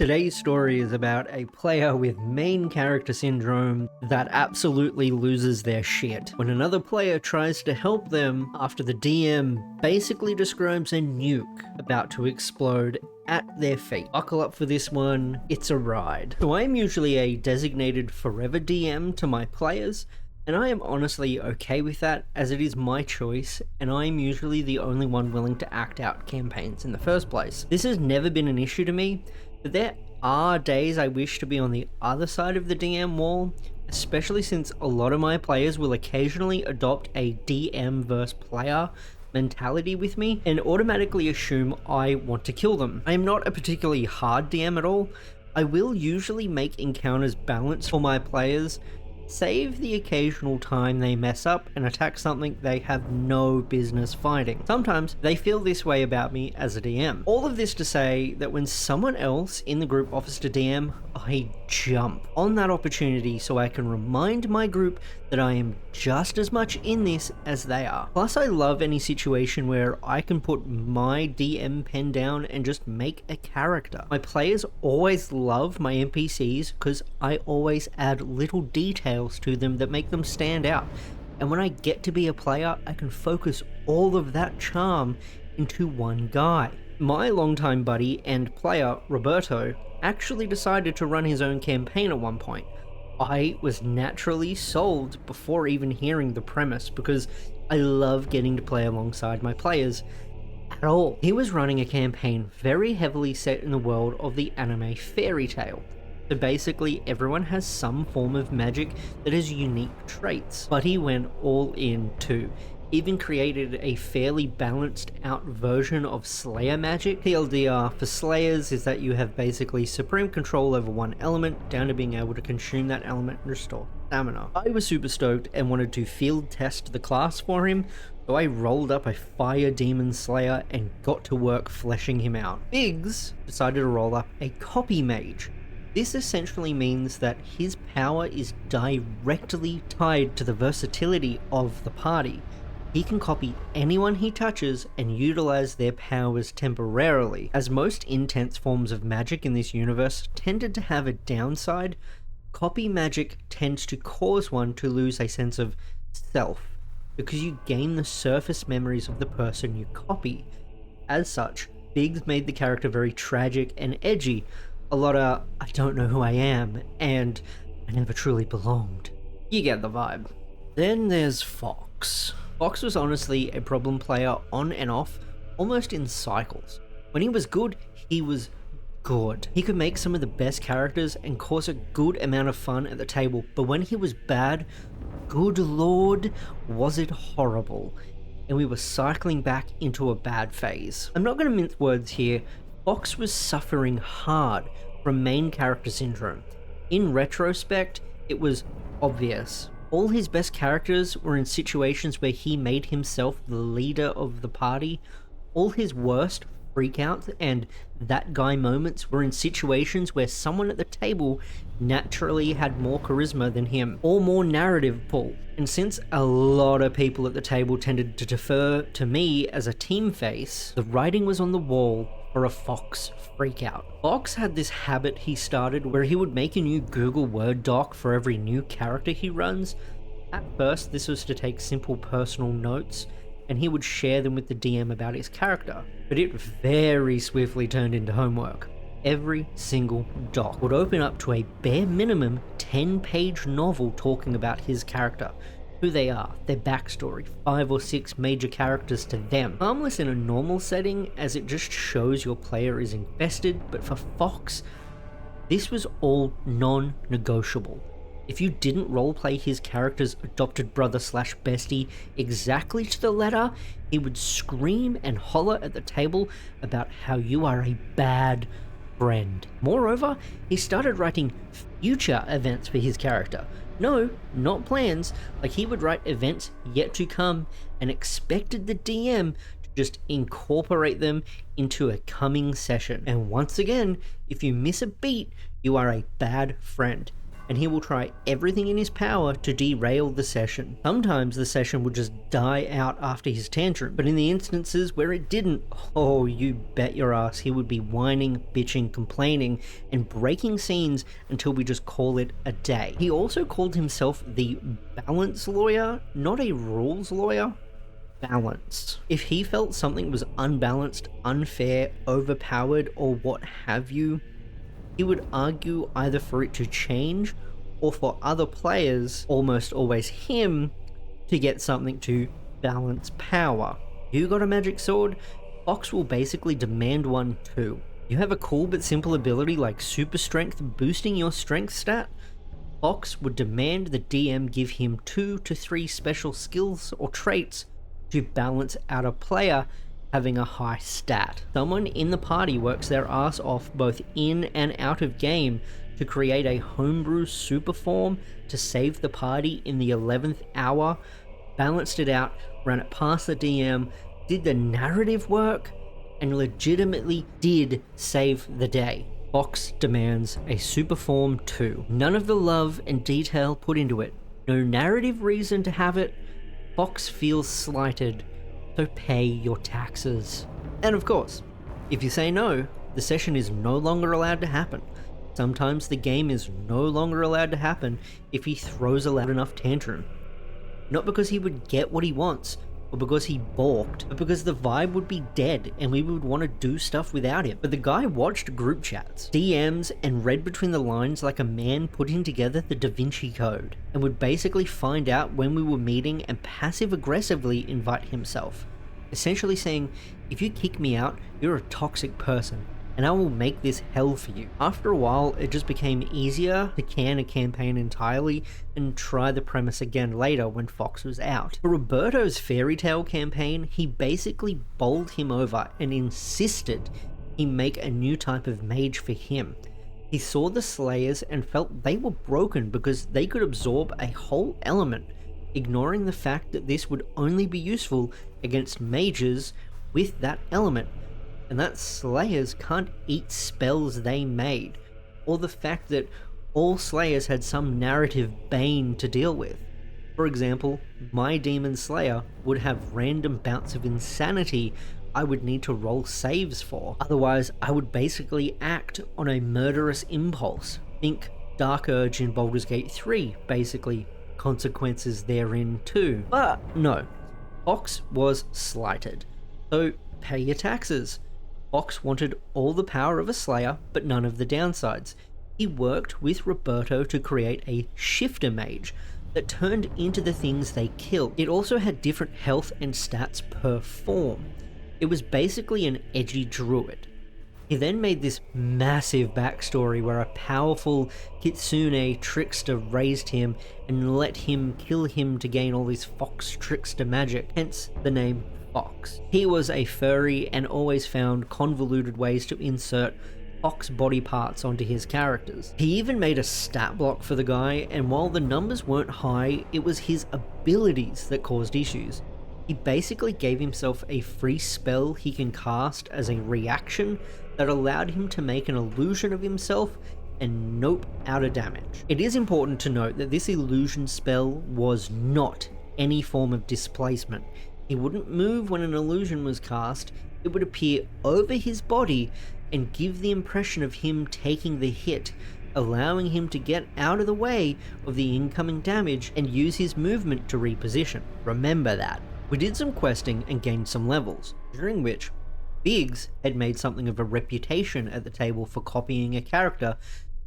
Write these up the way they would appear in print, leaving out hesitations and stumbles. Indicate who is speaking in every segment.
Speaker 1: Today's story is about a player with main character syndrome that absolutely loses their shit when another player tries to help them after the DM basically describes a nuke about to explode at their feet. Buckle up for this one, it's a ride. So I am usually a designated forever DM to my players, and I am honestly okay with that, as it is my choice, and I am usually the only one willing to act out campaigns in the first place. This has never been an issue to me, but there are days I wish to be on the other side of the DM wall, especially since a lot of my players will occasionally adopt a DM versus player mentality with me and automatically assume I want to kill them. I am not a particularly hard DM at all. I will usually make encounters balanced for my players, save the occasional time they mess up and attack something they have no business fighting. Sometimes they feel this way about me as a DM. All of this to say that when someone else in the group offers to DM, I jump on that opportunity so I can remind my group that I am just as much in this as they are. Plus, I love any situation where I can put my DM pen down and just make a character. My players always love my NPCs because I always add little details to them that make them stand out. And when I get to be a player, I can focus all of that charm into one guy. My longtime buddy and player, Roberto, actually decided to run his own campaign at one point. I was naturally sold before even hearing the premise because I love getting to play alongside my players at all. He was running a campaign very heavily set in the world of the anime fairy tale. So basically everyone has some form of magic that has unique traits, but he went all in too. Even created a fairly balanced out version of Slayer magic. TLDR for Slayers is that you have basically supreme control over one element, down to being able to consume that element and restore stamina. I was super stoked and wanted to field test the class for him, so I rolled up a Fire Demon Slayer and got to work fleshing him out. Biggs decided to roll up a Copy Mage. This essentially means that his power is directly tied to the versatility of the party. He can copy anyone he touches and utilize their powers temporarily. As most intense forms of magic in this universe tended to have a downside, copy magic tends to cause one to lose a sense of self, because you gain the surface memories of the person you copy. As such, Biggs made the character very tragic and edgy, a lot of I don't know who I am, and I never truly belonged. You get the vibe. Then there's Fox. Fox was honestly a problem player on and off, almost in cycles. When he was good, he was good. He could make some of the best characters and cause a good amount of fun at the table, but when he was bad, good lord, was it horrible. And we were cycling back into a bad phase. I'm not going to mince words here. Fox was suffering hard from main character syndrome. In retrospect, it was obvious. All his best characters were in situations where he made himself the leader of the party. All his worst freakouts and that guy moments were in situations where someone at the table naturally had more charisma than him, or more narrative pull. And since a lot of people at the table tended to defer to me as a team face, the writing was on the wall for a Fox freakout. Fox had this habit he started where he would make a new Google Word doc for every new character he runs. At first, this was to take simple personal notes, and he would share them with the DM about his character, but it very swiftly turned into homework. Every single doc would open up to a bare minimum 10-page novel talking about his character, who they are, their backstory, 5 or 6 major characters to them. Harmless in a normal setting, as it just shows your player is invested, but for Fox, this was all non-negotiable. If you didn't roleplay his character's adopted brother slash bestie exactly to the letter, he would scream and holler at the table about how you are a bad friend. Moreover, he started writing future events for his character. No, not plans. Like, he would write events yet to come and expected the DM to just incorporate them into a coming session. And once again, if you miss a beat, you are a bad friend. and he will try everything in his power to derail the session. Sometimes the session would just die out after his tantrum, but in the instances where it didn't, oh, you bet your ass he would be whining, bitching, complaining, and breaking scenes until we just call it a day. He also called himself the balance lawyer, not a rules lawyer. Balance. If he felt something was unbalanced, unfair, overpowered, or what have you, he would argue either for it to change or for other players, almost always him, to get something to balance power. You got a magic sword? Fox will basically demand one too. You have a cool but simple ability like super strength boosting your strength stat? Fox would demand the DM give him 2 to 3 special skills or traits to balance out a player having a high stat. Someone in the party works their ass off both in and out of game to create a homebrew super form to save the party in the 11th hour, balanced it out, ran it past the DM, did the narrative work, and legitimately did save the day. Fox demands a super form too. None of the love and detail put into it. No narrative reason to have it. Fox feels slighted, so pay your taxes. And of course, if you say no, the session is no longer allowed to happen. Sometimes the game is no longer allowed to happen if he throws a loud enough tantrum. Not because he would get what he wants, or because he balked, but because the vibe would be dead and we would want to do stuff without him. But the guy watched group chats, DMs, and read between the lines like a man putting together the Da Vinci Code, and would basically find out when we were meeting and passive-aggressively invite himself. Essentially saying, if you kick me out, you're a toxic person, and I will make this hell for you. After a while, it just became easier to can a campaign entirely and try the premise again later when Fox was out. For Roberto's fairy tale campaign, he basically bowled him over and insisted he make a new type of mage for him. He saw the Slayers and felt they were broken because they could absorb a whole element, ignoring the fact that this would only be useful against mages with that element, and that Slayers can't eat spells they made, or the fact that all Slayers had some narrative bane to deal with. For example, my Demon Slayer would have random bouts of insanity I would need to roll saves for, otherwise I would basically act on a murderous impulse. Think Dark Urge in Baldur's Gate 3, basically, consequences therein too. But no, Fox was slighted, so pay your taxes. Fox wanted all the power of a Slayer, but none of the downsides. He worked with Roberto to create a shifter mage that turned into the things they killed. It also had different health and stats per form. It was basically an edgy druid. He then made this massive backstory where a powerful kitsune trickster raised him and let him kill him to gain all this fox trickster magic, hence the name Fox. He was a furry and always found convoluted ways to insert Fox body parts onto his characters. He even made a stat block for the guy, and while the numbers weren't high, it was his abilities that caused issues. He basically gave himself a free spell he can cast as a reaction that allowed him to make an illusion of himself and nope out of damage. It is important to note that this illusion spell was not any form of displacement. He wouldn't move when an illusion was cast, it would appear over his body and give the impression of him taking the hit, allowing him to get out of the way of the incoming damage and use his movement to reposition. Remember that. We did some questing and gained some levels, during which Biggs had made something of a reputation at the table for copying a character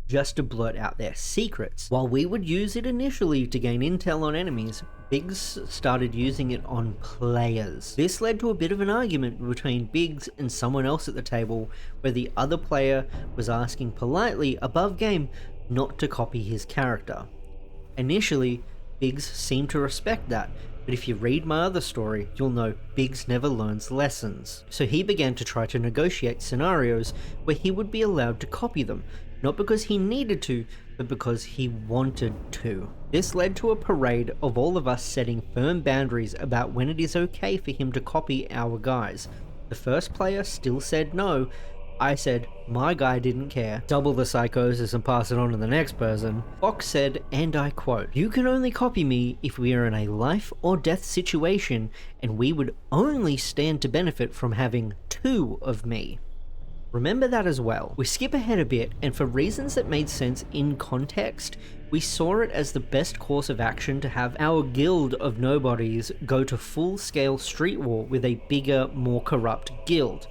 Speaker 1: just to blurt out their secrets. While we would use it initially to gain intel on enemies, Biggs started using it on players. This led to a bit of an argument between Biggs and someone else at the table, where the other player was asking politely above game not to copy his character. Initially, Biggs seemed to respect that, but if you read my other story, you'll know Biggs never learns lessons. So he began to try to negotiate scenarios where he would be allowed to copy them, not because he needed to, but because he wanted to. This led to a parade of all of us setting firm boundaries about when it is okay for him to copy our guys. The first player still said no, I said, my guy didn't care. Double the psychosis and pass it on to the next person. Fox said, and I quote, "You can only copy me if we are in a life or death situation, and we would only stand to benefit from having 2 of me." Remember that as well. We skip ahead a bit, and for reasons that made sense in context, we saw it as the best course of action to have our guild of nobodies go to full-scale street war with a bigger, more corrupt guild.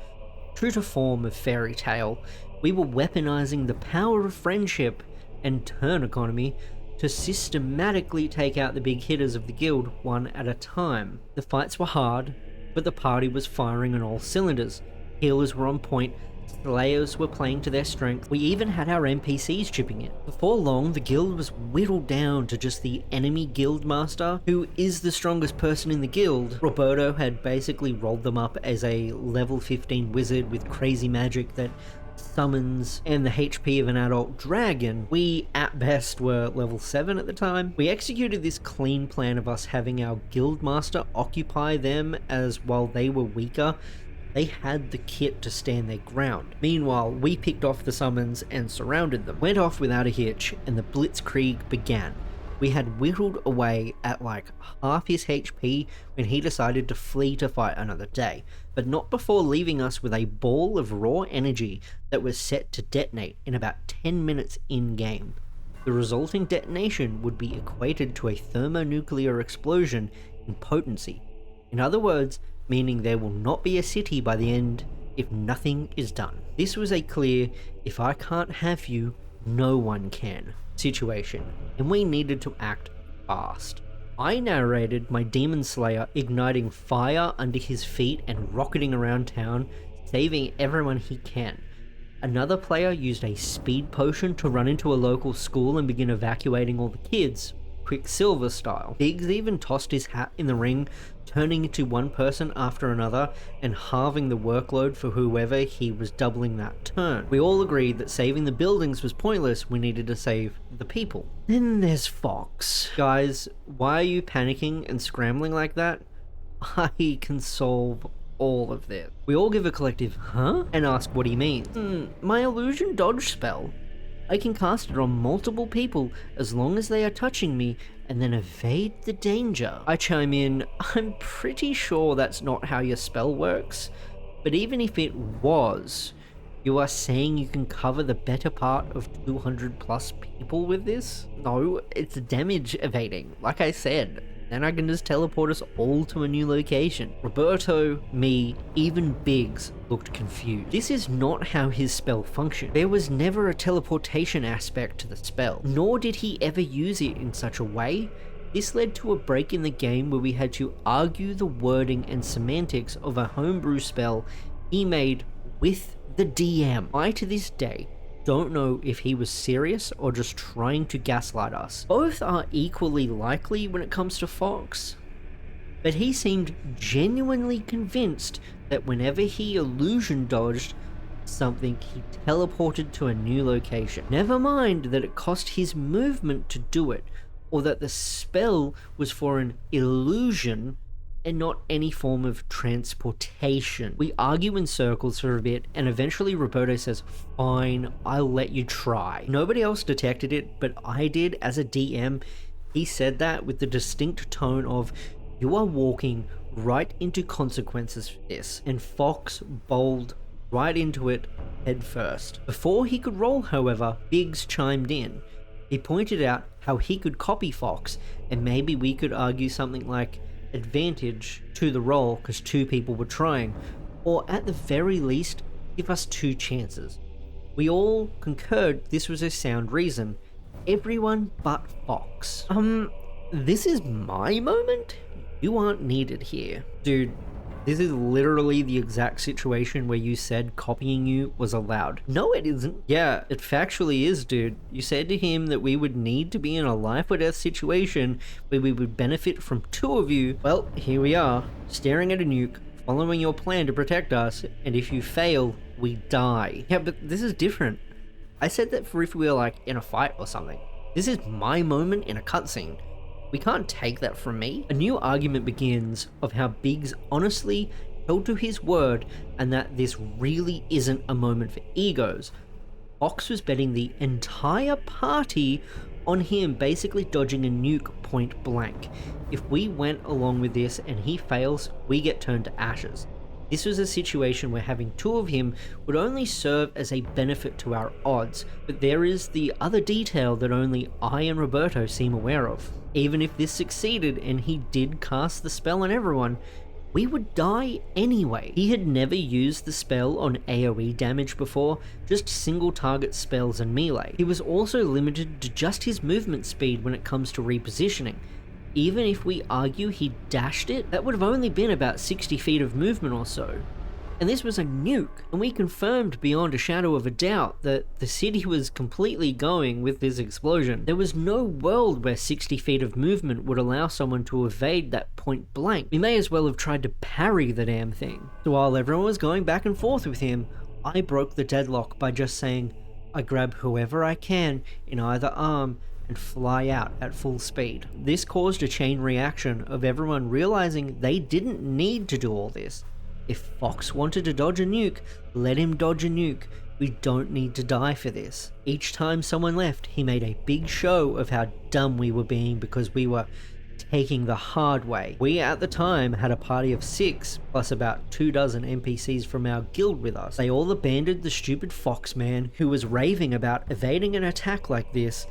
Speaker 1: True to form of fairy tale, we were weaponizing the power of friendship and turn economy to systematically take out the big hitters of the guild one at a time. The fights were hard, but the party was firing on all cylinders. Healers were on point, Slayers were playing to their strength. We even had our NPCs chipping in. Before long, the guild was whittled down to just the enemy guild master, who is the strongest person in the guild. Roberto had basically rolled them up as a level 15 wizard with crazy magic that summons and the HP of an adult dragon. We at best were level 7 at the time. We executed this clean plan of us having our guild master occupy them, as while they were weaker, they had the kit to stand their ground. Meanwhile, we picked off the summons and surrounded them. Went off without a hitch, and the blitzkrieg began. We had whittled away at like half his HP when he decided to flee to fight another day, but not before leaving us with a ball of raw energy that was set to detonate in about 10 minutes in-game. The resulting detonation would be equated to a thermonuclear explosion in potency. In other words, meaning there will not be a city by the end if nothing is done. This was a clear, if I can't have you, no one can situation, and we needed to act fast. I narrated my demon slayer igniting fire under his feet and rocketing around town, saving everyone he can. Another player used a speed potion to run into a local school and begin evacuating all the kids, Quicksilver style. Biggs even tossed his hat in the ring, turning into one person after another and halving the workload for whoever he was doubling that turn. We all agreed that saving the buildings was pointless, we needed to save the people. Then there's Fox. Guys, why are you panicking and scrambling like that? I can solve all of this. We all give a collective, huh? And ask what he means. My illusion dodge spell. I can cast it on multiple people as long as they are touching me and then evade the danger. I chime in, I'm pretty sure that's not how your spell works, but even if it was, you are saying you can cover the better part of 200 plus people with this? No, it's damage evading, like I said. Then I can just teleport us all to a new location. Roberto, me, even Biggs looked confused. This is not how his spell functioned. There was never a teleportation aspect to the spell, nor did he ever use it in such a way. This led to a break in the game where we had to argue the wording and semantics of a homebrew spell he made with the DM. I, to this day, don't know if he was serious or just trying to gaslight us. Both are equally likely when it comes to Fox, but he seemed genuinely convinced that whenever he illusion dodged something, he teleported to a new location. Never mind that it cost his movement to do it, or that the spell was for an illusion and not any form of transportation. We argue in circles for a bit, and eventually Roberto says, fine, I'll let you try. Nobody else detected it, but I did as a DM. He said that with the distinct tone of, you are walking right into consequences for this, and Fox bowled right into it head first. Before he could roll, however, Biggs chimed in. He pointed out how he could copy Fox, and maybe we could argue something like, advantage to the roll because 2 people were trying, or at the very least give us 2 chances. We all concurred this was a sound reason. Everyone but Fox. This is my moment? You aren't needed here. Dude, this is literally the exact situation where you said copying you was allowed. No, it isn't. Yeah, it factually is, dude. You said to him that we would need to be in a life or death situation where we would benefit from 2 of you. Well, here we are, staring at a nuke, following your plan to protect us, and if you fail, we die. Yeah, but this is different. I said that for if we were like in a fight or something. This is my moment in a cutscene. We can't take that from me. A new argument begins of how Biggs honestly held to his word and that this really isn't a moment for egos. Fox was betting the entire party on him basically dodging a nuke point blank. If we went along with this and he fails, we get turned to ashes. This was a situation where having two of him would only serve as a benefit to our odds, but there is the other detail that only I and Roberto seem aware of. Even if this succeeded and he did cast the spell on everyone, we would die anyway. He had never used the spell on AoE damage before, just single target spells and melee. He was also limited to just his movement speed when it comes to repositioning. Even if we argue he dashed it, that would have only been about 60 feet of movement or so. And this was a nuke, and we confirmed beyond a shadow of a doubt that the city was completely going with this explosion. There was no world where 60 feet of movement would allow someone to evade that point blank. We may as well have tried to parry the damn thing. So while everyone was going back and forth with him, I broke the deadlock by just saying, I grab whoever I can in either arm and fly out at full speed. This caused a chain reaction of everyone realizing they didn't need to do all this. If Fox wanted to dodge a nuke, let him dodge a nuke. We don't need to die for this. Each time someone left, he made a big show of how dumb we were being because we were taking the hard way. We at the time had a party of 6 plus about 24 NPCs from our guild with us. They all abandoned the stupid Fox man who was raving about evading an attack like this,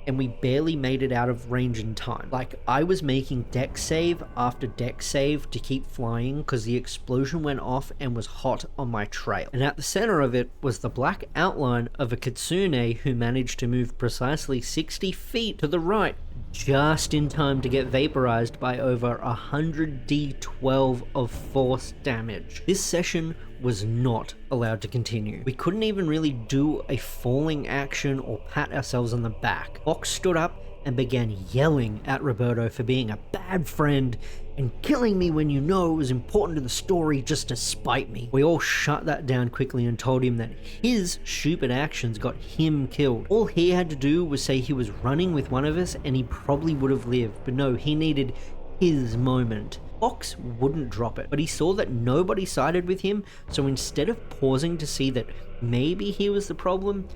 Speaker 1: and we barely made it out of range in time. Like, I was making deck save after deck save to keep flying because the explosion went off and was hot on my trail. And at the center of it was the black outline of a kitsune who managed to move precisely 60 feet to the right just in time to get vaporized by over 100 d12 of force damage. This session was not allowed to continue. We couldn't even really do a falling action or pat ourselves on the back. Fox stood up and began yelling at Roberto for being a bad friend and killing me when you know it was important to the story just to spite me. We all shut that down quickly and told him that his stupid actions got him killed. All he had to do was say he was running with one of us and he probably would have lived, but no, he needed his moment. Fox wouldn't drop it, but he saw that nobody sided with him, so instead of pausing to see that maybe he was the problem,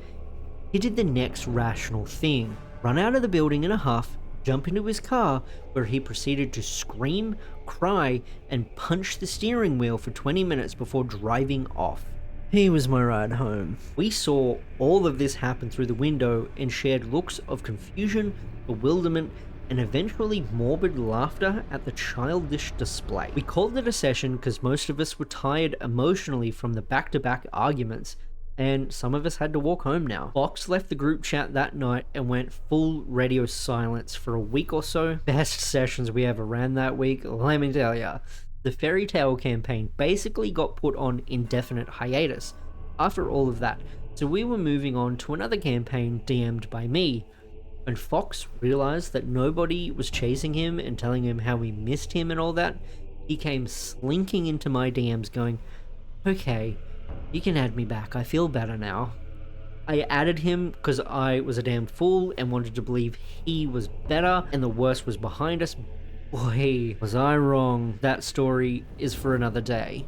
Speaker 1: he did the next rational thing. Run out of the building in a huff, jump into his car, where he proceeded to scream, cry, and punch the steering wheel for 20 minutes before driving off. He was my ride home. We saw all of this happen through the window and shared looks of confusion, bewilderment, and eventually morbid laughter at the childish display. We called it a session because most of us were tired emotionally from the back-to-back arguments, and some of us had to walk home now. Fox left the group chat that night and went full radio silence for a week or so. Best sessions we ever ran that week, let me tell ya. The fairy tale campaign basically got put on indefinite hiatus after all of that, so we were moving on to another campaign DM'd by me. When Fox realized that nobody was chasing him and telling him how we missed him and all that, he came slinking into my DMs going, okay, you can add me back, I feel better now. I added him because I was a damn fool and wanted to believe he was better and the worst was behind us. Boy, was I wrong. That story is for another day.